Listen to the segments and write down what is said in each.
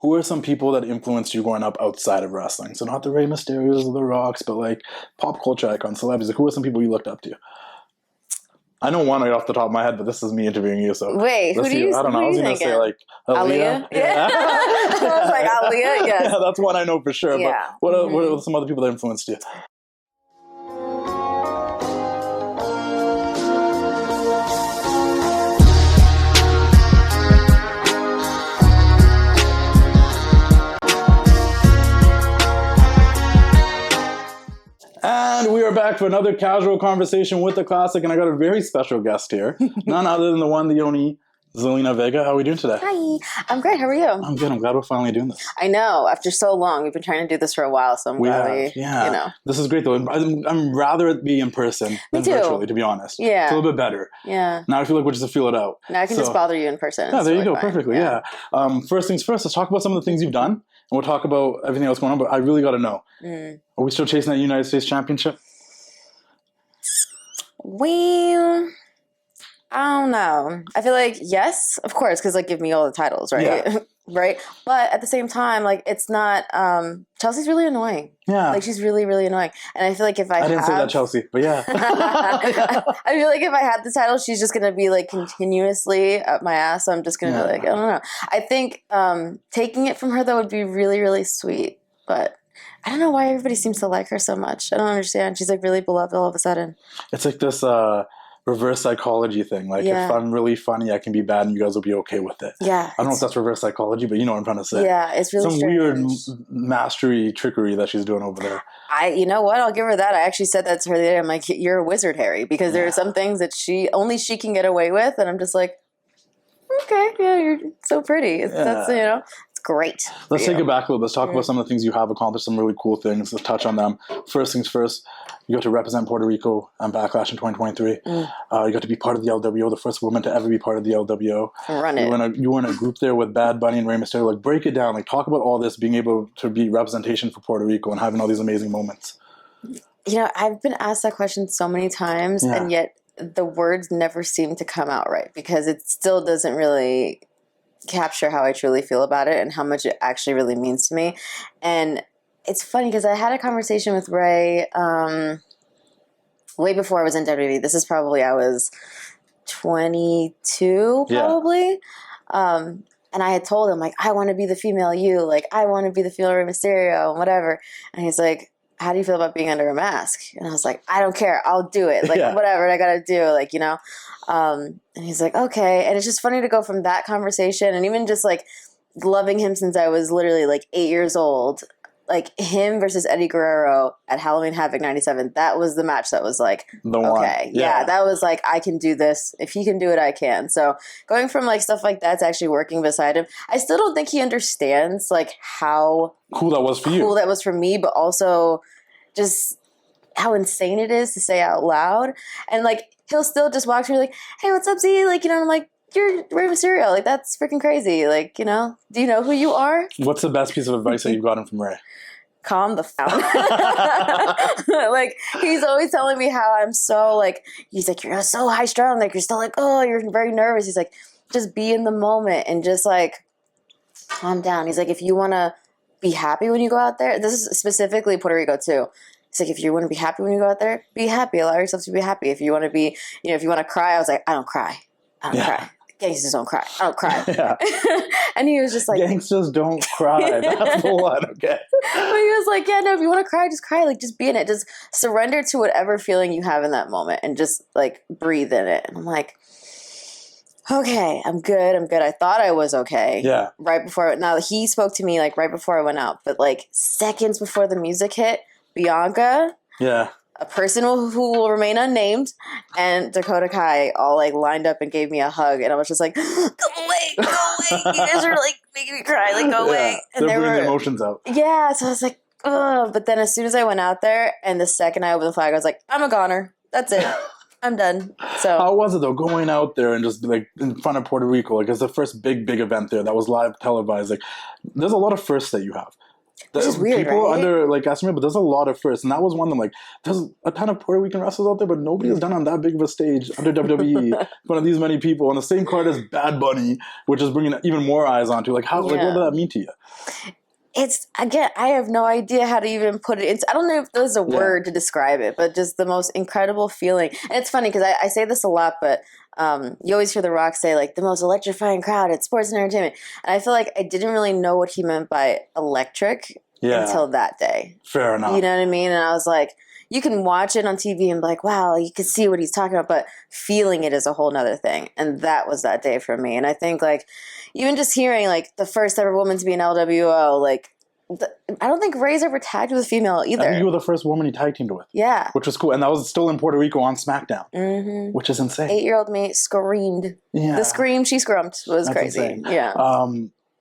who are some people that influenced you growing up outside of wrestling? So not the Rey Mysterios or the Rocks, but like pop culture icons, celebrities. Like, who are some people you looked up to? I know one right off the top of my head, but this is me interviewing you. So wait, who do you? I don't know. I was going to say like Aaliyah. Yeah. I was like Aaliyah. Yes. Yeah, that's one I know for sure. Yeah. But what are some other people that influenced you? And we are back for another casual conversation with the classic, and I got a very special guest here. None other than the one, the only, Zelina Vega. How are we doing today? Hi, I'm great. How are you? I'm good. I'm glad we're finally doing this. I know. After so long, we've been trying to do this for a while, so I'm glad you know. This is great, though. I'm rather it be in person than virtually, to be honest. Yeah. It's a little bit better. Yeah. Now I feel like we're just to feel it out. Now I can just bother you in person. Yeah, there you go. Fine. Perfectly, yeah. First things first, let's talk about some of the things you've done, and we'll talk about everything else going on, but I really got to know. Are we still chasing that United States Championship? Well, I don't know. I feel like, yes, of course, because, like, give me all the titles, right? Yeah. Right? But at the same time, like, it's not, Chelsea's really annoying. Yeah. Like, she's really, really annoying. And I feel like if I didn't say that, Chelsea, but yeah. I feel like if I had the title, she's just going to be, like, continuously up my ass. So I'm just going to be like, I don't know. I think taking it from her, though, would be really, really sweet. But I don't know why everybody seems to like her so much. I don't understand. She's like really beloved all of a sudden. It's like this reverse psychology thing. Like if I'm really funny, I can be bad and you guys will be okay with it. Yeah. I don't know if that's reverse psychology, but you know what I'm trying to say. Yeah, it's really some strange. Weird mastery trickery that she's doing over there. You know what? I'll give her that. I actually said that to her the other day. I'm like, you're a wizard, Harry, because there are some things that only she can get away with, and I'm just like, okay, yeah, you're so pretty. That's great. Let's take it back a little bit. Let's talk about some of the things you have accomplished, some really cool things. Let's touch on them. First things first, you got to represent Puerto Rico and Backlash in 2023. You got to be part of the LWO, the first woman to ever be part of the LWO. Run it. You were in a group there with Bad Bunny and Rey Mysterio. Like, break it down. Like, talk about all this, being able to be representation for Puerto Rico and having all these amazing moments. You know, I've been asked that question so many times, and yet the words never seem to come out right because it still doesn't really capture how I truly feel about it and how much it actually really means to me. And it's funny because I had a conversation with Ray way before I was in WWE. This is probably I was 22 probably. And I had told him, like, I want to be the female you. Like, I want to be the female Rey Mysterio and whatever. And he's like, how do you feel about being under a mask? And I was like, I don't care. I'll do it. Like, whatever I got to do. Like, you know. And he's like, okay. And it's just funny to go from that conversation and even just, like, loving him since I was literally, like, 8 years old. Like, him versus Eddie Guerrero at Halloween Havoc 97, that was the match that was like, okay. Yeah, that was like, I can do this. If he can do it, I can. So going from, like, stuff like that to actually working beside him, I still don't think he understands, like, how cool that was for you. Cool that was for me, but also just how insane it is to say out loud. And, like, he'll still just walk to me like, hey, what's up, Z? Like, you know, I'm like, you're Rey Mysterio. Like, that's freaking crazy. Like, you know, do you know who you are? What's the best piece of advice that you've gotten from Ray? Calm the down. Like, he's always telling me how I'm so, like, he's like, you're so high strung. Like, you're still like, oh, you're very nervous. He's like, just be in the moment and just, like, calm down. He's like, if you want to be happy when you go out there, this is specifically Puerto Rico too. He's like, if you want to be happy when you go out there, be happy. Allow yourself to be happy. If you want to be, you know, if you want to cry, I was like, I don't cry. I don't cry. Gangsters don't cry. I don't cry. And he was just like, gangsters don't cry. That's the one. Okay. But he was like, yeah, no, if you want to cry, just cry. Like, just be in it. Just surrender to whatever feeling you have in that moment and just, like, breathe in it. And I'm like, okay, I'm good. I thought I was okay. Yeah. Right before, now he spoke to me, like, right before I went out, but, like, seconds before the music hit, Bianca. Yeah. A person who will remain unnamed, and Dakota Kai all, like, lined up and gave me a hug, and I was just like, go away, you guys are, like, making me cry, like, go away. And they're bringing the emotions out. Yeah, so I was like, ugh. But then as soon as I went out there, and the second I opened the flag, I was like, I'm a goner. That's it. I'm done. So how was it though, going out there and just, like, in front of Puerto Rico? Like, it's the first big event there that was live televised. Like, there's a lot of firsts that you have. Which is weird, people right? underestimate, but there's a lot of firsts, and that was one of them. Like, there's a ton of Puerto Rican wrestlers out there, but nobody has done on that big of a stage under WWE in front of these many people on the same card as Bad Bunny, which is bringing even more eyes onto. Like, how? Like, what did that mean to you? It's, again, I have no idea how to even put it into, I don't know if there's a word to describe it, but just the most incredible feeling. And it's funny because I say this a lot, but you always hear The Rock say, like, the most electrifying crowd at sports and entertainment. And I feel like I didn't really know what he meant by electric until that day. Fair enough. You know what I mean? And I was like, you can watch it on TV and be like, wow, you can see what he's talking about, but feeling it is a whole nother thing. And that was that day for me. And I think, like, even just hearing, like, the first ever woman to be an LWO, like, I don't think Ray's ever tagged with a female either. I think you were the first woman he tag teamed with. Yeah. Which was cool. And that was still in Puerto Rico on SmackDown, which is insane. 8-year-old me screamed. Yeah. The scream she scrumped was crazy. Insane. Yeah.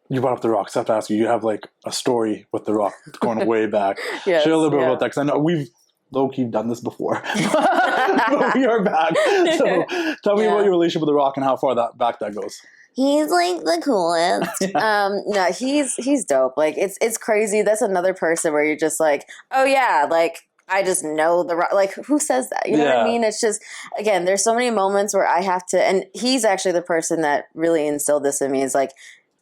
You brought up The Rock. So I have to ask you, you have, like, a story with The Rock going way back. Yes, share a little bit about that, because I know we've low-key done this before. But we are back. So tell me about your relationship with The Rock and how far back that goes. He's, like, the coolest. No, he's dope. Like, it's crazy. That's another person where you're just like, oh yeah, like, I just know The Rock. Like, who says that? You know what I mean? It's just, again, there's so many moments where I have to, and he's actually the person that really instilled this in me, is like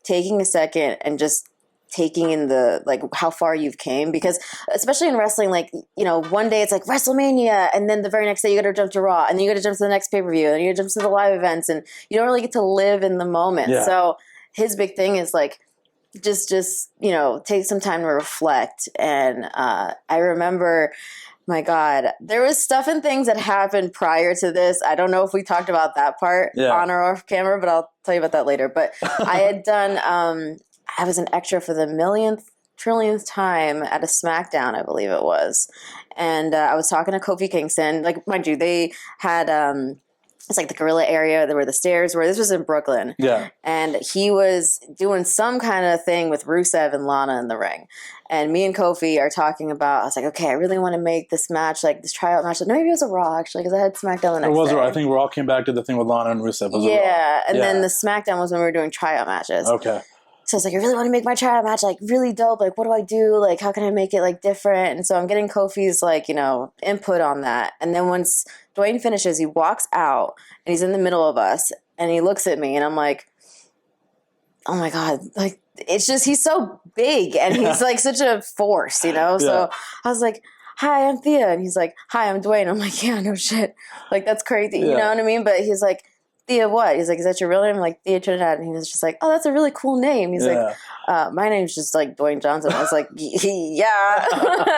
taking a second and just taking in the, like, how far you've came, because especially in wrestling, like, you know, one day it's like WrestleMania, and then the very next day you got to jump to Raw, and then you got to jump to the next pay-per-view, and you got to jump to the live events, and you don't really get to live in the moment. So his big thing is, like, just you know, take some time to reflect. And I remember, my God, there was stuff and things that happened prior to this. I don't know if we talked about that part on or off camera, but I'll tell you about that later. But I had done I was an extra for the trillionth time at a SmackDown, I believe it was. And I was talking to Kofi Kingston. Like, mind you, they had, it's like the gorilla area where the stairs were. This was in Brooklyn. Yeah. And he was doing some kind of thing with Rusev and Lana in the ring. And me and Kofi are talking about, I was like, okay, I really want to make this match, like this tryout match. Like, maybe it was a Raw, actually, because I had SmackDown the next day. It was Raw. I think Raw came back to the thing with Lana and Rusev. And then the SmackDown was when we were doing tryout matches. Okay. So I was like, I really want to make my tryout match, like, really dope. Like, what do I do? Like, how can I make it, like, different? And so I'm getting Kofi's, like, you know, input on that. And then once Dwayne finishes, he walks out, and he's in the middle of us, and he looks at me, and I'm like, oh, my God. Like, it's just, he's so big, and he's, like, such a force, you know? So I was like, hi, I'm Thea. And he's like, hi, I'm Dwayne. I'm like, yeah, no shit. Like, that's crazy. You know what I mean? But he's like, Thea what? He's like, is that your real name? I'm like, Thea Trinidad. And he was just like, oh, that's a really cool name. He's like, my name's just like Dwayne Johnson. I was like, yeah.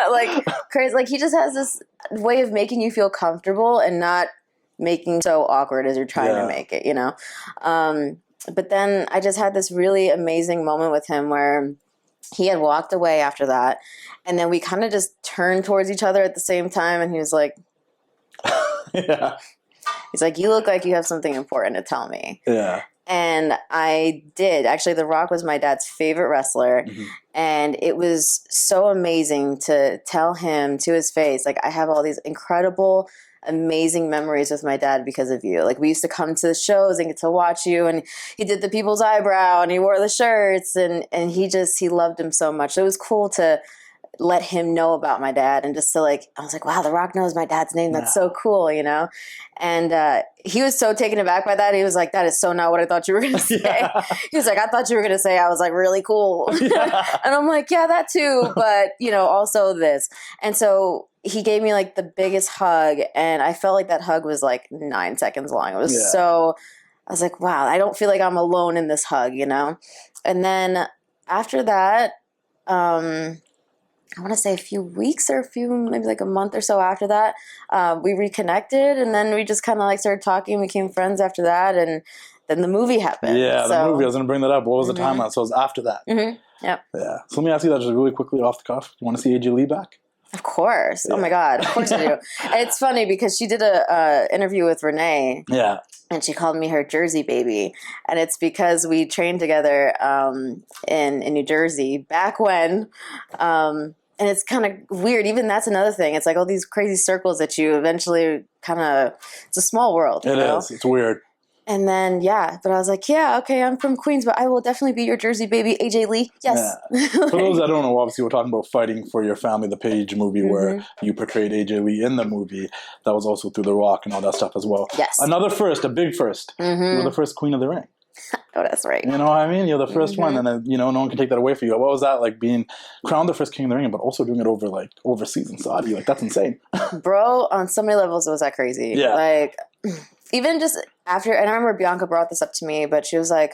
Like, crazy. Like, he just has this way of making you feel comfortable and not making so awkward as you're trying to make it, you know? But then I just had this really amazing moment with him where he had walked away after that. And then we kind of just turned towards each other at the same time. And he was like, he's like, you look like you have something important to tell me. Yeah. And I did. Actually, The Rock was my dad's favorite wrestler. Mm-hmm. And it was so amazing to tell him to his face, like, I have all these incredible, amazing memories with my dad because of you. Like, we used to come to the shows and get to watch you, and he did the people's eyebrow and he wore the shirts, and he loved him so much. So it was cool to let him know about my dad, and just to, like, I was like, wow, The Rock knows my dad's name. That's so cool, you know? And he was so taken aback by that. He was like, that is so not what I thought you were going to say. He was like, I thought you were going to say I was, like, really cool. And I'm like, yeah, that too. But, you know, also this. And so he gave me, like, the biggest hug, and I felt like that hug was, like, 9 seconds long. It was so, I was like, wow, I don't feel like I'm alone in this hug, you know? And then after that, I want to say a few weeks or maybe like a month or so after that, we reconnected, and then we just kind of, like, started talking, became friends after that, and then the movie happened. Yeah, the movie, I was going to bring that up. What was the timeline? So it was after that. Yeah. So let me ask you that just really quickly off the cuff. You want to see AJ Lee back? Of course. Yeah. Oh my God. Of course I do. It's funny because she did a interview with Renee. Yeah. And she called me her Jersey baby. And it's because we trained together in New Jersey back when. And it's kind of weird. Even that's another thing. It's like all these crazy circles that you eventually kind of, it's a small world. It is. It's weird. And then, but I was like, yeah, okay, I'm from Queens, but I will definitely be your Jersey baby, AJ Lee. Yes. Yeah. For those that don't know, obviously we're talking about Fighting for Your Family, the Page movie where you portrayed AJ Lee in the movie. That was also through The Rock and all that stuff as well. Yes. Another first, a big first. You were the first Queen of the Ring. Oh, that's right. You know what I mean? You're the first one, and you know, no one can take that away from you. What was that like, being crowned the first King of the Ring, but also doing it over like overseas in Saudi? Like, that's insane. Bro, on so many levels, it was that crazy. Yeah. Like, even just after, and I remember Bianca brought this up to me, but she was like,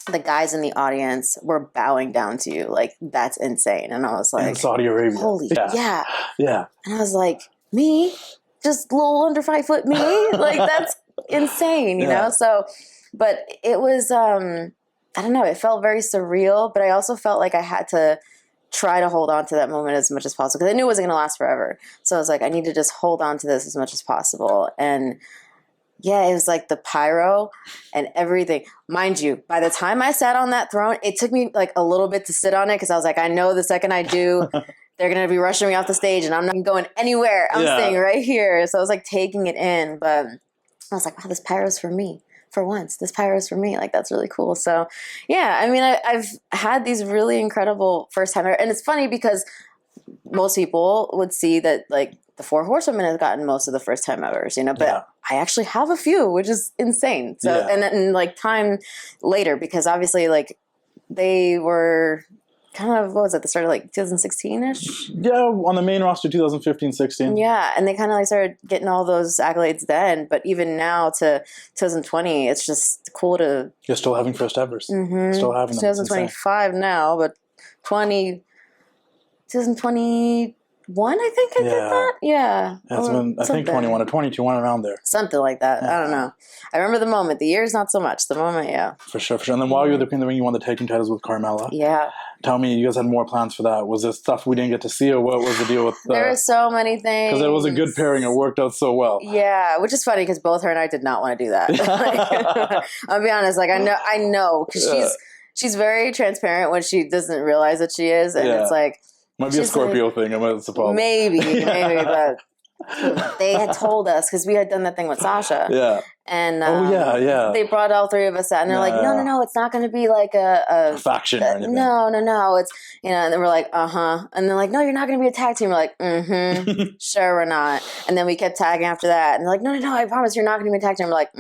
the guys in the audience were bowing down to you. Like, that's insane. And I was like, in Saudi Arabia. Holy, yeah. Yeah. And I was like, me? Just a little under 5 foot me? Like, that's insane, you know? So, but it was, I don't know, it felt very surreal, but I also felt like I had to try to hold on to that moment as much as possible because I knew it wasn't going to last forever. So I was like, I need to just hold on to this as much as possible. And yeah, it was like the pyro and everything. Mind you, by the time I sat on that throne, it took me like a little bit to sit on it because I was like, I know the second I do, they're going to be rushing me off the stage and I'm not going anywhere. I'm staying right here. So I was like taking it in, but I was like, wow, this pyro's for me. For once, this pyro is for me. Like, that's really cool. So yeah, I mean, I've had these really incredible first time, and it's funny because most people would see that like the 4 Horsewomen have gotten most of the first time evers, you know, but I actually have a few, which is insane. So, and then like time later, because obviously like they were kind of, what was it, the start of like 2016-ish? Yeah, on the main roster 2015-16. Yeah, and they kind of like started getting all those accolades then, but even now to 2020, it's just cool to... You're still having first evers. Still having them. 2025 now, but 2021, I think I did that? Yeah. It's been, I think 21 or 22, one around there. Something like that. I don't know. I remember the moment. The years, not so much. The moment, yeah. For sure. And then while you were the Queen of the Ring, you won the tag team titles with Carmella. Yeah. Tell me, you guys had more plans for that. Was there stuff we didn't get to see, or what was the deal with there were so many things. Because it was a good pairing. It worked out so well. Yeah, which is funny because both her and I did not want to do that. Like, I'll be honest. Like, I know. Because she's very transparent when she doesn't realize that she is. And it's like... Might be a Scorpio thing, I suppose. Maybe, but they had told us, because we had done that thing with Sasha. Yeah. And they brought all 3 of us out, and they're like, no, it's not going to be like a faction or anything. No, it's, you know, and then we're like, and they're like, no, you're not going to be a tag team. We're like, sure we're not. And then we kept tagging after that, and they're like, no, I promise you're not going to be a tag team. We're like,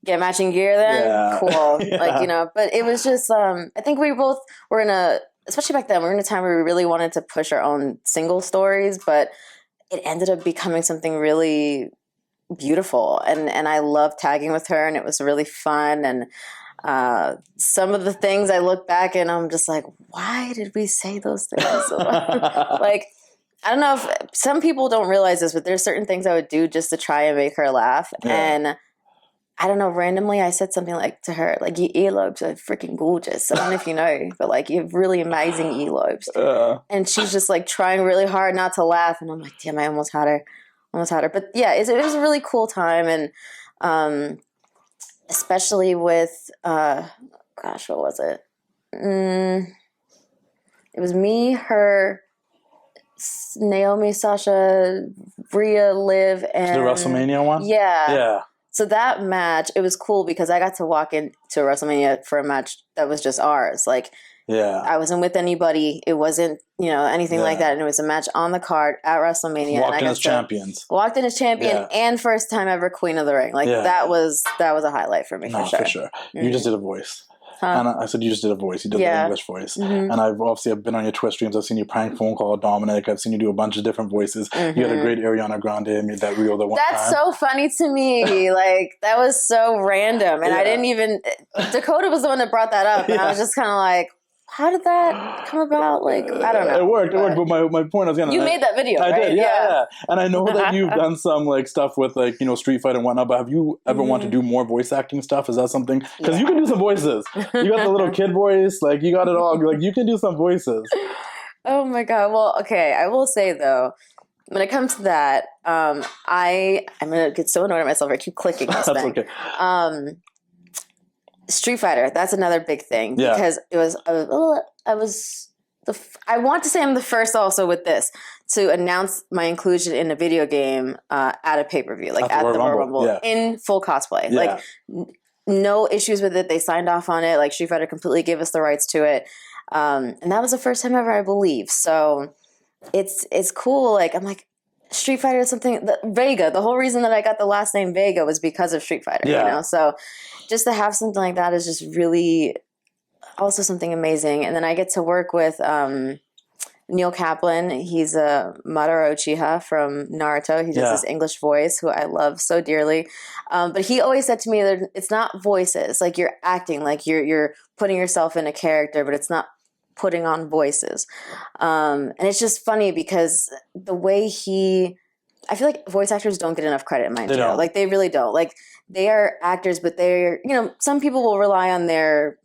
get matching gear then? Yeah. Cool. Like, you know, but it was just, I think we both were in a, especially back then, we were in a time where we really wanted to push our own single stories, but it ended up becoming something really beautiful. And I loved tagging with her, and it was really fun. And some of the things I look back and I'm just like, why did we say those things? Like, I don't know if some people don't realize this, but there's certain things I would do just to try and make her laugh. Yeah. And I don't know, randomly I said something like to her, like, your earlobes are freaking gorgeous. I don't know if you know, but like, you have really amazing earlobes. And she's just like trying really hard not to laugh. And I'm like, damn, I almost had her. But yeah, it was a really cool time. And especially with, what was it? It was me, her, Naomi, Sasha, Rhea, Liv, and... The WrestleMania one? Yeah. Yeah. So that match, it was cool because I got to walk into WrestleMania for a match that was just ours. Like, I wasn't with anybody. It wasn't, you know, anything like that. And it was a match on the card at WrestleMania. Walked in as champions. Walked in as champion and first time ever Queen of the Ring. Like, that was a highlight for me, for sure. You just did a voice. And I said, you just did a voice. You did the English voice. And I've been on your Twitch streams. I've seen you prank phone call Dominic. I've seen you do a bunch of different voices. You had a great Ariana Grande. I made that reel the one time. That's so funny to me. Like, that was so random. And I didn't even... Dakota was the one that brought that up. And I was just kind of like, how did that come about? Like, I don't know. It worked. But my point was... You made that video, right? I did, yeah. And I know that you've done some like stuff with like, you know, Street Fighter and whatnot, but have you ever wanted to do more voice acting stuff? Is that something? Because you can do some voices. You got the little kid voice. Like, you got it all. Like, you can do some voices. Oh my God. Well, okay. I will say though, when it comes to that, I'm going to get so annoyed at myself. I keep clicking this That's thing. Okay. Street Fighter, that's another big thing because it was I I want to say I'm the first also with this to announce my inclusion in a video game at a pay-per-view, like at the Royal Rumble in full cosplay. Yeah. Like no issues with it. They signed off on it. Like Street Fighter completely gave us the rights to it. And that was the first time ever, I believe. So it's cool. Like I'm like, Street Fighter is something Vega. The whole reason that I got the last name Vega was because of Street Fighter. Yeah. You know, so just to have something like that is just really also something amazing. And then I get to work with Neil Kaplan. He's a Madara Uchiha from Naruto. He does this English voice, who I love so dearly. But he always said to me that it's not voices. Like you're acting, like you're putting yourself in a character, but it's not putting on voices. And it's just funny because the way I feel like voice actors don't get enough credit in my opinion. Like they really don't. Like they are actors, but they're, you know, some people will rely on their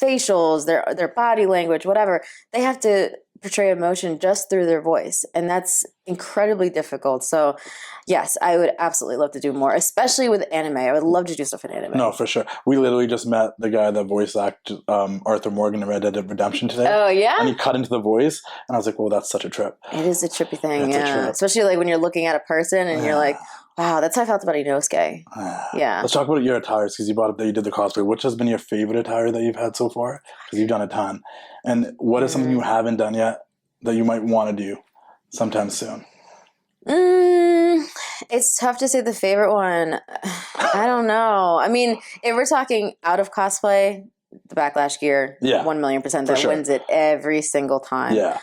facials, their body language, whatever. They have to portray emotion just through their voice, and that's incredibly difficult. So yes, I would absolutely love to do more, especially with anime. I would love to do stuff in anime. No, for sure. We literally just met the guy that voice acted Arthur Morgan in Red Dead Redemption today. Oh yeah, and he cut into the voice, and I was like, well, that's such a trip. It is a trippy thing. Yeah, especially like when you're looking at a person and you're like, wow, that's how I felt about Inosuke. Yeah. Let's talk about your attires, because you brought up that you did the cosplay. Which has been your favorite attire that you've had so far? Because you've done a ton. And what is something you haven't done yet that you might want to do sometime soon? It's tough to say the favorite one. I don't know. I mean, if we're talking out of cosplay, the Backlash gear, 1,000,000% that wins it every single time. Yeah.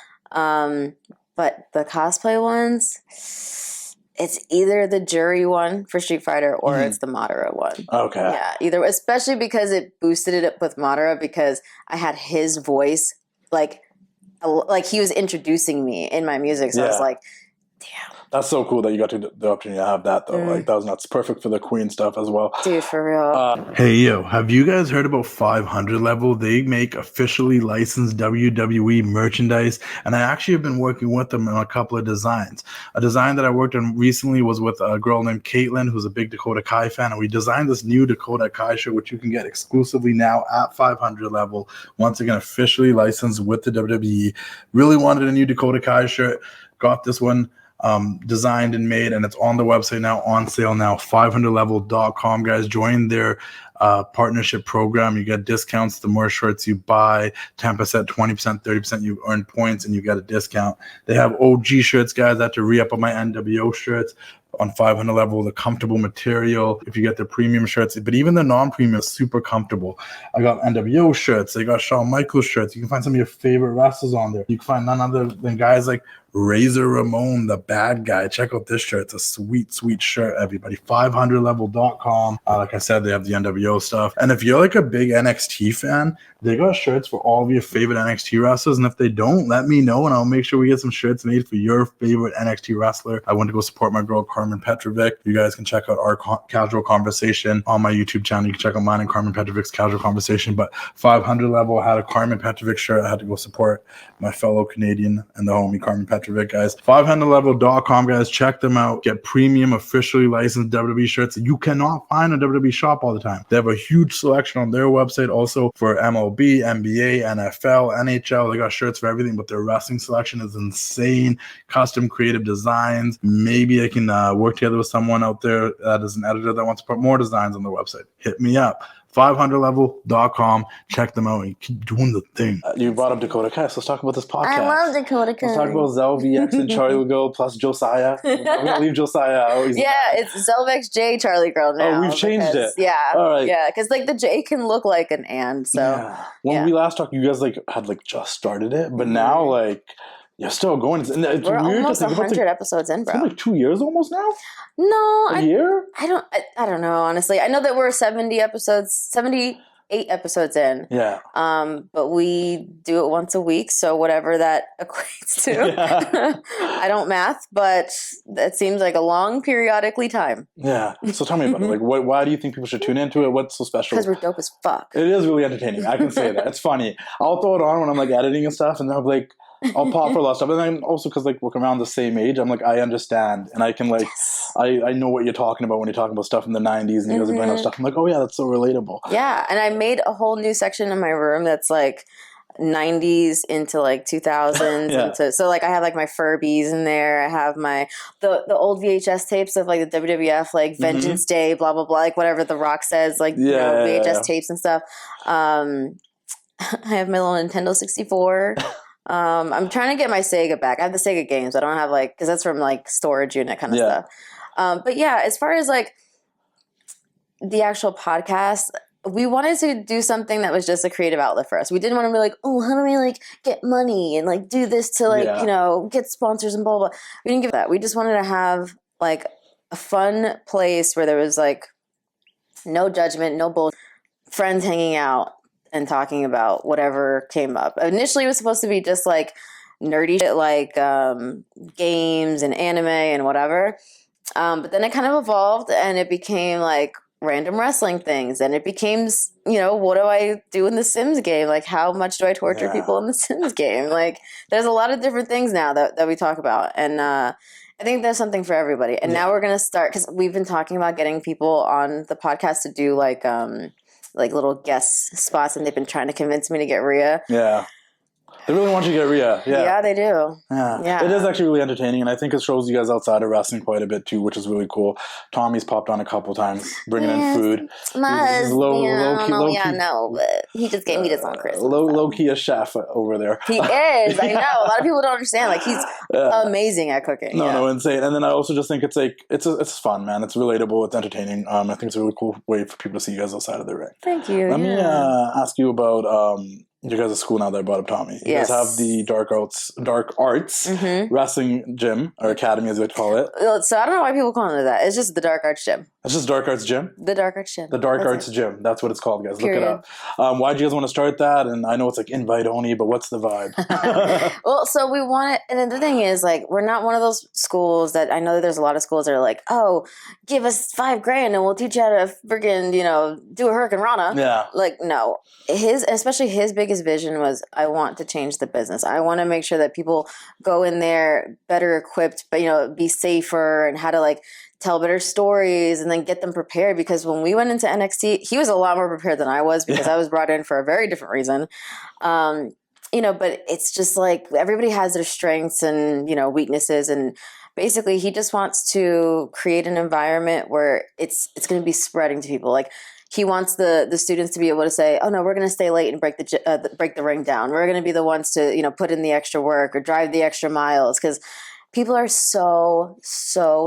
But the cosplay ones, it's either the Jury one for Street Fighter or it's the Madara one. Okay. Yeah, either, especially because it boosted it up with Madara, because I had his voice, like he was introducing me in my music. So I was like, damn. That's so cool that you got the opportunity to have that, though. Like, that was nuts. Perfect for the Queen stuff as well. Dude, for real. Hey, yo, have you guys heard about 500 Level? They make officially licensed WWE merchandise, and I actually have been working with them on a couple of designs. A design that I worked on recently was with a girl named Caitlin, who's a big Dakota Kai fan, and we designed this new Dakota Kai shirt, which you can get exclusively now at 500 Level. Once again, officially licensed with the WWE. Really wanted a new Dakota Kai shirt. Got this one designed and made, and it's on the website now, on sale now, 500level.com. Guys, join their partnership program. You get discounts the more shirts you buy, 10%, 20%, 30%. You earn points and you get a discount. They have OG shirts, guys. I had to re-up on my NWO shirts on 500 Level, the comfortable material. If you get the premium shirts, but even the non-premium is super comfortable. I got NWO shirts. They got Shawn Michaels shirts. You can find some of your favorite wrestlers on there. You can find none other than guys like Razor Ramon, the bad guy. Check out this shirt. It's a sweet, sweet shirt, everybody. 500level.com. Like I said, they have the NWO stuff. And if you're like a big NXT fan, they got shirts for all of your favorite NXT wrestlers. And if they don't, let me know, and I'll make sure we get some shirts made for your favorite NXT wrestler. I went to go support my girl, Carmen Petrovic. You guys can check out our casual conversation on my YouTube channel. You can check out mine and Carmen Petrovic's casual conversation. But 500 Level had a Carmen Petrovic shirt. I had to go support my fellow Canadian and the homie Carmen Petrovic, guys. 500level.com, guys. Check them out. Get premium, officially licensed WWE shirts that you cannot find on WWE shop all the time. They have a huge selection on their website also for MLB, NBA, NFL, NHL. They got shirts for everything, but their wrestling selection is insane. Custom creative designs. Maybe I can work together with someone out there that is an editor that wants to put more designs on their website. Hit me up. 500level.com. Check them out and keep doing the thing. You brought up Dakota Kai, so let's talk about this podcast. I love Dakota Kai. Let's talk about ZelVX and CharlieGirl plus Josiah. I'm going to leave Josiah out. It's ZelVXJandCharlieGirl now. Oh, we've changed it. Yeah. All right. Yeah, because like the J can look like an and. So when we last talked, you guys had just started it, but now you're still going. It's we're weird almost 100 episodes in, bro. It's like 2 years almost now? No. A year? I don't know, honestly. I know that we're 78 episodes in. Yeah. But we do it once a week, so whatever that equates to. Yeah. I don't math, but that seems like a long periodically time. Yeah. So tell me about it. Like, why do you think people should tune into it? What's so special? Because we're dope as fuck. It is really entertaining. I can say that. It's funny. I'll throw it on when I'm like editing and stuff, and then I'll be like, I'll pop for a lot of stuff. And then also because like we're around the same age, I'm like, I understand. And I can like, I know what you're talking about when you're talking about stuff in the 90s and you guys are bringing up stuff. I'm like, oh yeah, that's so relatable. Yeah. And I made a whole new section in my room that's like 90s into like 2000s. So like I have like my Furbies in there. I have the old VHS tapes of like the WWF, like Vengeance Day, blah, blah, blah, like whatever The Rock says, like VHS tapes and stuff. I have my little Nintendo 64. I'm trying to get my Sega back. I have the Sega games. I don't have like, because that's from like storage unit kind of stuff. But yeah, as far as like the actual podcast, we wanted to do something that was just a creative outlet for us. We didn't want to be like, oh, how do we like get money and like do this to like, you know, get sponsors and blah, blah, blah. We didn't give that. We just wanted to have like a fun place where there was like no judgment, no bullshit, friends hanging out and talking about whatever came up. Initially, it was supposed to be just like nerdy shit, like games and anime and whatever. But then it kind of evolved and it became like random wrestling things. And it became, you know, what do I do in the Sims game? Like, how much do I torture people in the Sims game? Like, there's a lot of different things now that we talk about. And I think there's something for everybody. And now we're going to start, because we've been talking about getting people on the podcast to do like little guest spots, and they've been trying to convince me to get Rhea. Yeah. They really want you to get Rhea. Yeah, they do. Yeah. It is actually really entertaining, and I think it shows you guys outside of wrestling quite a bit too, which is really cool. Tommy's popped on a couple times, bringing in food. But he just gave me this on Christmas. Low key a chef over there. He is. I know. A lot of people don't understand. Like, he's amazing at cooking. No, insane. And then I also just think it's like it's fun, man. It's relatable. It's entertaining. I think it's a really cool way for people to see you guys outside of the ring. Thank you. Let me ask you about you guys at school now that I brought up Tommy. You guys have the Dark Arts Wrestling Gym, or Academy as they call it. So I don't know why people call it that. It's just the Dark Arts Gym. It's just Dark Arts Gym? The Dark Arts Gym. The Dark Arts Gym. That's what it's called, guys. Period. Look it up. Why did you guys want to start that? And I know it's like invite only, but what's the vibe? Well, so we want it. And then the thing is, like, we're not one of those schools that, I know that there's a lot of schools that are like, oh, give us $5,000 and we'll teach you how to friggin', you know, do a Hurricane Rana. Yeah. Like, no. Especially his biggest vision was, I want to change the business. I want to make sure that people go in there better equipped, but, you know, be safer, and how to like tell better stories and then get them prepared. Because when we went into NXT, he was a lot more prepared than I was, because I was brought in for a very different reason. You know, but it's just like everybody has their strengths and, you know, weaknesses, and basically he just wants to create an environment where it's going to be spreading to people. Like, he wants the students to be able to say, oh no, we're going to stay late and break the ring down. We're going to be the ones to, you know, put in the extra work or drive the extra miles, because people are so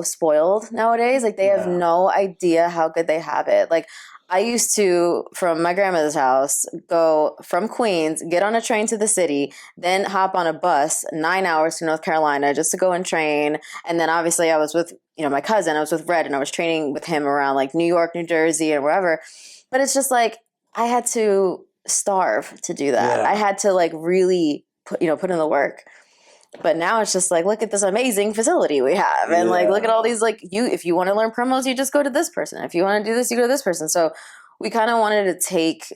spoiled nowadays. Like, they have no idea how good they have it. Like, I used to, from my grandmother's house, go from Queens, get on a train to the city, then hop on a bus 9 hours to North Carolina just to go and train. And then obviously I was with, you know, my cousin. I was with Red, and I was training with him around like New York, New Jersey, and wherever. But it's just like, I had to starve to do that. I had to like really put in the work. But now it's just like, look at this amazing facility we have. And like, look at all these, like, if you want to learn promos, you just go to this person. If you want to do this, you go to this person. So we kind of wanted to take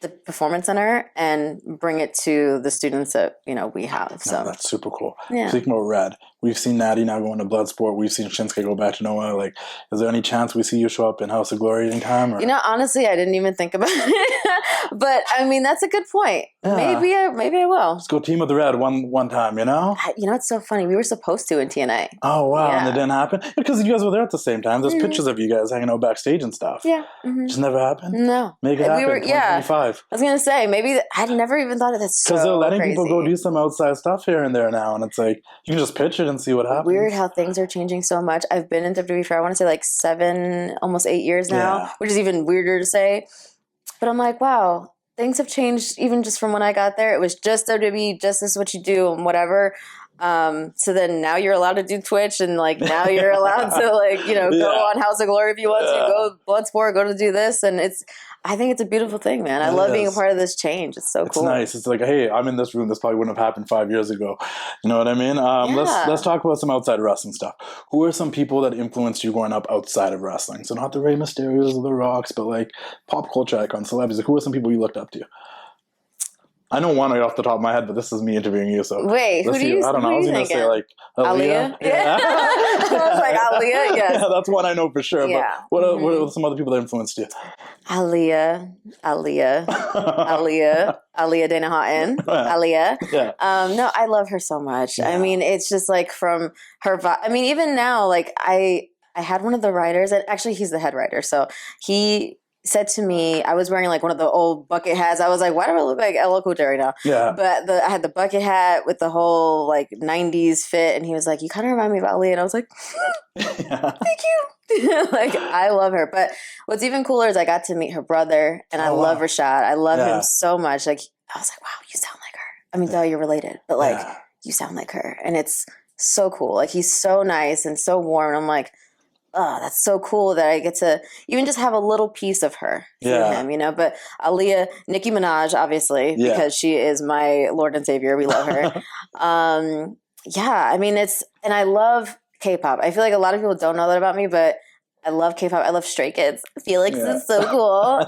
the Performance Center and bring it to the students that, you know, we have. So that's super cool. Speaking about Red, we've seen Natty now going to Bloodsport. We've seen Shinsuke go back to Noah. Like, is there any chance we see you show up in House of Glory in time? Or? You know, honestly, I didn't even think about it. But I mean, that's a good point. Maybe I will. Let's go team with the Red one time, you know? You know, it's so funny. We were supposed to in TNA. Oh, wow. And it didn't happen? Because you guys were there at the same time. There's pictures of you guys hanging out backstage and stuff. Yeah. Just never happened? No. Make it happen. 2025. I was going to say, maybe I'd never even thought of that. Because they're letting people go do some outside stuff here and there now. And it's like, you can just pitch it and see what happens. Weird how things are changing so much. I've been in WWE for, I want to say, like 7, almost 8 years now, which is even weirder to say. But I'm like, wow, things have changed even just from when I got there. It was just WWE, just this is what you do and whatever. So then now you're allowed to do Twitch, and like now you're allowed to like, you know, go on House of Glory if you want to, go Bloodsport, go to do this. And I think it's a beautiful thing, man. I love being a part of this change. It's so cool. It's nice. It's like, hey, I'm in this room. This probably wouldn't have happened 5 years ago. You know what I mean? Let's talk about some outside wrestling stuff. Who are some people that influenced you growing up outside of wrestling? So not the Rey Mysterios or the Rocks, but like pop culture icons, celebrities. Like, who are some people you looked up to? I know one right off the top of my head, but this is me interviewing you. So wait, who do you? I don't know. I was gonna say like Aaliyah. Yeah. I was like Aaliyah. Yes. Yeah, that's one I know for sure. Yeah. But what are some other people that influenced you? Aaliyah Dana Houghton. Aaliyah. Yeah. No, I love her so much. Yeah. I mean, it's just like from her. I mean, even now, like I had one of the writers, and actually he's the head writer. So he said to me, I was wearing like one of the old bucket hats. I was like, why do I look like LL Cool J right now? Yeah. But I had the bucket hat with the whole like 90s fit. And he was like, you kind of remind me of Ali. And I was like, thank you. Like, I love her. But what's even cooler is I got to meet her brother. And I love Rashad. I love him so much. Like, I was like, wow, you sound like her. I mean, though you're related. But like, you sound like her. And it's so cool. Like, he's so nice and so warm. And I'm like, oh, that's so cool that I get to even just have a little piece of her through him, you know? But Aaliyah, Nicki Minaj, obviously, because she is my Lord and Savior. We love her. I mean, and I love K-pop. I feel like a lot of people don't know that about me, but I love K-pop. I love Stray Kids. Felix is so cool.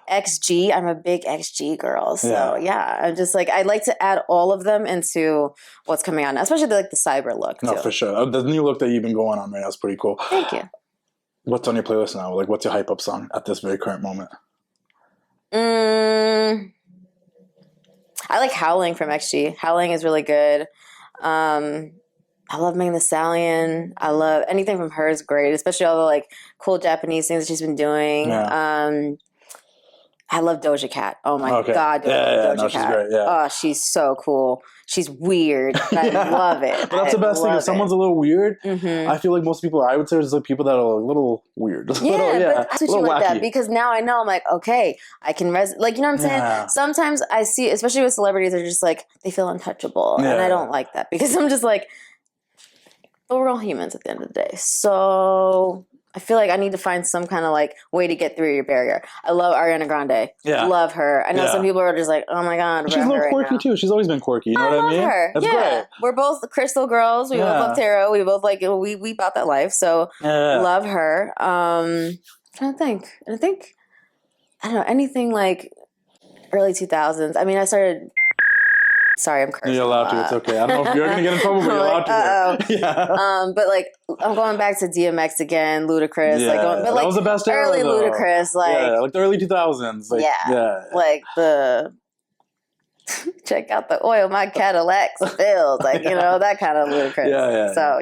XG, I'm a big XG girl. So I'm just like, I'd like to add all of them into what's coming out now, especially the cyber look too. No, for sure. The new look that you've been going on right now is pretty cool. Thank you. What's on your playlist now? Like, what's your hype up song at this very current moment? I like Howling from XG. Howling is really good. I love Megan Thee Stallion. I love anything from her is great, especially all the like cool Japanese things that she's been doing. Yeah. I love Doja Cat. Oh my God. Doja Cat. She's great. Yeah. Oh, she's so cool. She's weird. I love it. But that's the best thing. If someone's a little weird, I feel like most people, I would say, are just like people that are a little weird. But that's what you like that, because now I know, I'm like, okay, I can like, you know what I'm saying? Sometimes I see, especially with celebrities, they're just like, they feel untouchable. And I don't like that, because I'm just like, but we're all humans at the end of the day. So I feel like I need to find some kind of like way to get through your barrier. I love Ariana Grande. Yeah. Love her. I know some people are just like, oh my God. She's a little quirky too. She's always been quirky. You know what I mean? Her. That's great. We're both crystal girls. We both love tarot. We both like, we bought that life. So love her. I'm trying to think. And I think, I don't know, anything like early 2000s. I mean, I started... Sorry, I'm cursing. You're allowed to. It's okay. I don't know if you're going to get in trouble, but you're allowed to. Yeah. But like, I'm going back to DMX again, Ludacris. Yeah. Like, but like that was the best era, early though. Ludacris. Like, like the early 2000s. Like, like the check out the oil my Cadillac spilled. Like, you know, that kind of Ludacris. So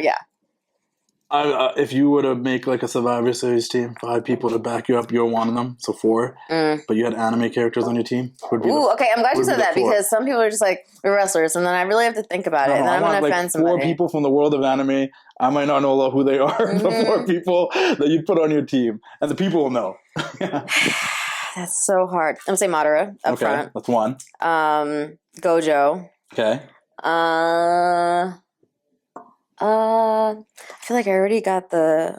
if you were to make like a Survivor Series team, 5 people to back you up, you're one of them, so 4. But you had anime characters on your team. Okay, I'm glad you said that, because some people are just like, we're wrestlers, and then I really have to think about it, and then I'm going to offend somebody. 4 people from the world of anime. I might not know who they are, but 4 people that you put on your team, and the people will know. That's so hard. I'm going to say Madara up front. That's 1. Gojo. Okay. I feel like I already got the.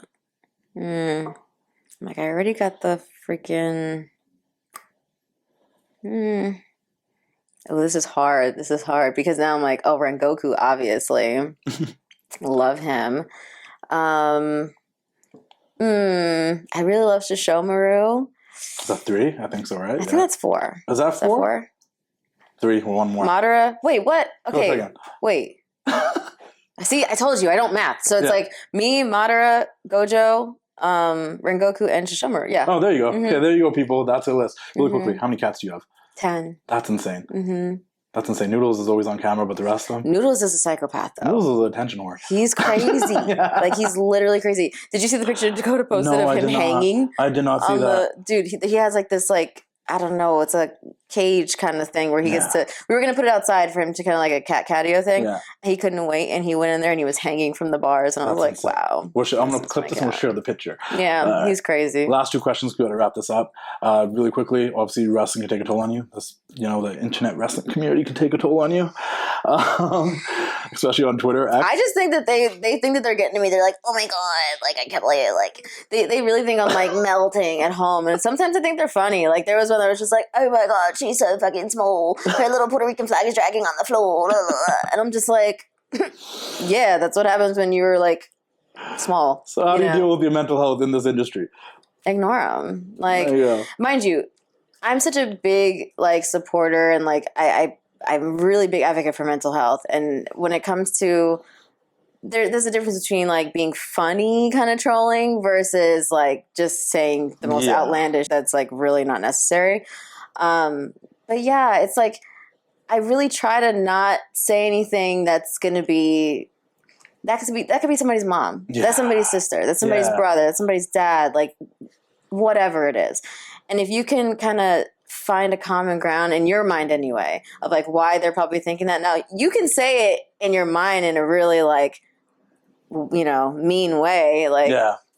I already got the freaking. Oh, this is hard. Because now I'm like, Rengoku, obviously. Love him. I really love Shishomaru. Is that 3? I think so, right? I think that's 4. Is that 4? 3, 1 more. Madara. Wait, what? Okay. Wait. See, I told you I don't math. So it's like me, Madara, Gojo, Rengoku, and Shishomaru. Yeah. Oh, there you go. Okay, there you go, people. That's a list. Really quickly, how many cats do you have? 10. That's insane. That's insane. Noodles is always on camera, but the rest of them? Noodles is a psychopath, though. Noodles is an attention whore. He's crazy. Like, he's literally crazy. Did you see the picture Dakota posted of him hanging? I did not see that. Dude, he has like this like, I don't know, it's a cage kind of thing where he gets to, we were going to put it outside for him to kind of like a cat catio thing. Yeah. He couldn't wait, and he went in there and he was hanging from the bars, and I was like, insane. Wow. I'm going to clip this and we'll share the picture. Yeah, he's crazy. Last 2 questions, we got to wrap this up. Really quickly, obviously wrestling can take a toll on you. The internet wrestling community can take a toll on you. Especially on Twitter. I just think that they think that they're getting to me. They're like, oh my God, like I can't believe it. Like they really think I'm like melting at home. And sometimes I think they're funny. Like there was one that was just like, oh my God, she's so fucking small. Her little Puerto Rican flag is dragging on the floor. And I'm just like, yeah, that's what happens when you're like small. So how do you deal with your mental health in this industry? Ignore them. Like, mind you, I'm such a big like supporter and like I'm a really big advocate for mental health. And when it comes to there's a difference between like being funny kind of trolling versus like just saying the most outlandish that's like really not necessary. But yeah, it's like I really try to not say anything that's gonna be that could be somebody's mom. Yeah. That's somebody's sister. That's somebody's brother. That's somebody's dad. Like whatever it is. And if you can kind of find a common ground in your mind anyway of like why they're probably thinking that. Now you can say it in your mind in a really like, you know, mean way. Like,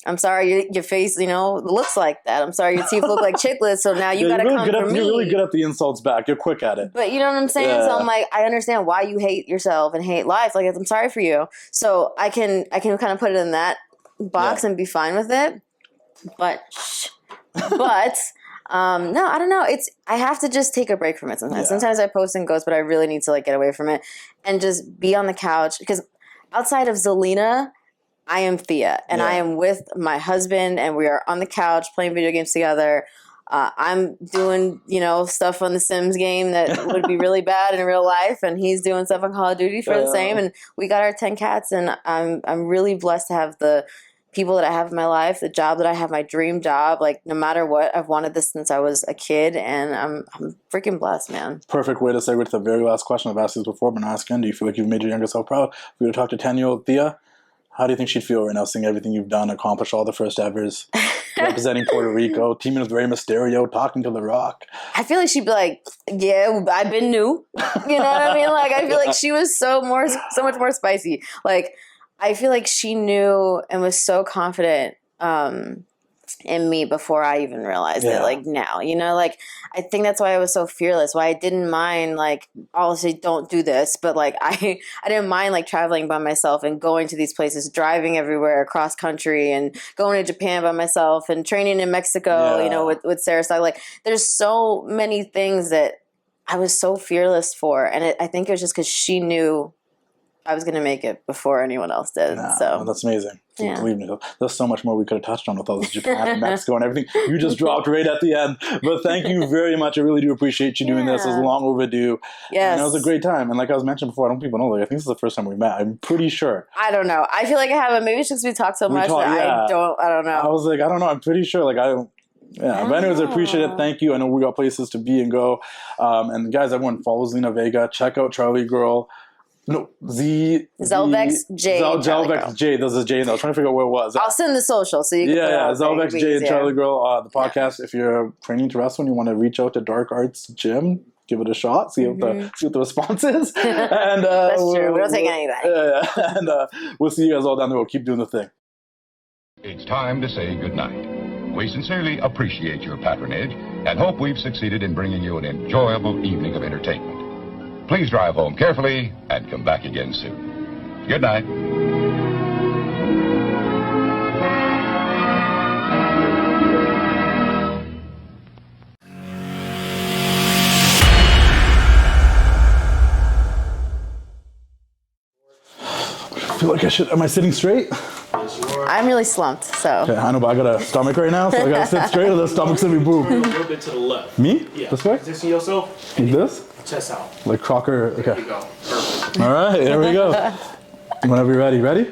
I'm sorry, your face, you know, looks like that. I'm sorry, your teeth look like chiclets. So now you gotta come for me. You're really good at the insults back. You're quick at it. But you know what I'm saying? Yeah. So I'm like, I understand why you hate yourself and hate life. Like, I'm sorry for you. So I can kind of put it in that box and be fine with it. But no, I don't know. I have to just take a break from it sometimes. Sometimes I post and ghost, but I really need to like get away from it and just be on the couch because outside of Zelina, I am Thea, and I am with my husband, and we are on the couch playing video games together. I'm doing, you know, stuff on the Sims game that would be really bad in real life, and he's doing stuff on Call of Duty for the same. And we got our 10 cats, and I'm really blessed to have the people that I have in my life, the job that I have, my dream job. Like no matter what, I've wanted this since I was a kid, and I'm freaking blessed, man. Perfect way to segue to the very last question I've asked this before, but not again. Do you feel like you've made your younger self proud? If we were to talk to 10-year-old Thea, how do you think she'd feel right now, seeing everything you've done, accomplished all the first evers, representing Puerto Rico, teaming with Rey Mysterio, talking to The Rock? I feel like she'd be like, yeah, I've been new. You know what I mean? Like, I feel like she was so much more spicy. Like, I feel like she knew and was so confident in me before I even realized it, like now, you know, like I think that's why I was so fearless, why I didn't mind like obviously don't do this, but like I didn't mind like traveling by myself and going to these places, driving everywhere across country and going to Japan by myself and training in Mexico, you know, with Sarah Stock. Like there's so many things that I was so fearless for, and I think it was just because she knew I was going to make it before anyone else did. So that's amazing. Believe me, there's so much more we could have touched on with all this Japan and Mexico and everything. You just dropped right at the end. But thank you very much. I really do appreciate you doing this. It was long overdue. Yes. And it was a great time. And like I was mentioned before, I don't people know, like I think this is the first time we met. I'm pretty sure. I don't know. I feel like I haven't. Maybe it's just we talked so much that I don't know. I was like, I don't know. I'm pretty sure. Like I don't. Yeah, but anyways, I appreciate it. Thank you. I know we got places to be and go. And guys, everyone follow Zelina Vega. Check out ZelVXJ. No, ZelVXJ. There's a J in there. I was trying to figure out where it was. I'll send the social so you can ZelVXJandCharlieGirl. The podcast. If you're training to wrestle and you want to reach out to Dark Arts Gym, give it a shot. See what the response is. And that's true. We don't take anything. And we'll see you guys all down the road. Keep doing the thing. It's time to say goodnight. We sincerely appreciate your patronage and hope we've succeeded in bringing you an enjoyable evening of entertainment. Please drive home carefully and come back again soon. Good night. I feel like I should. Am I sitting straight? I'm really slumped, so. Okay, I know, but I got a stomach right now, so I gotta sit straight or the stomach's gonna be boom. A little bit to the left. Me? Yeah. This way? Position yourself. Like this? Chest out. Like Crocker. Okay. There you go. Perfect. All right, here we go. Whenever you're ready. Ready?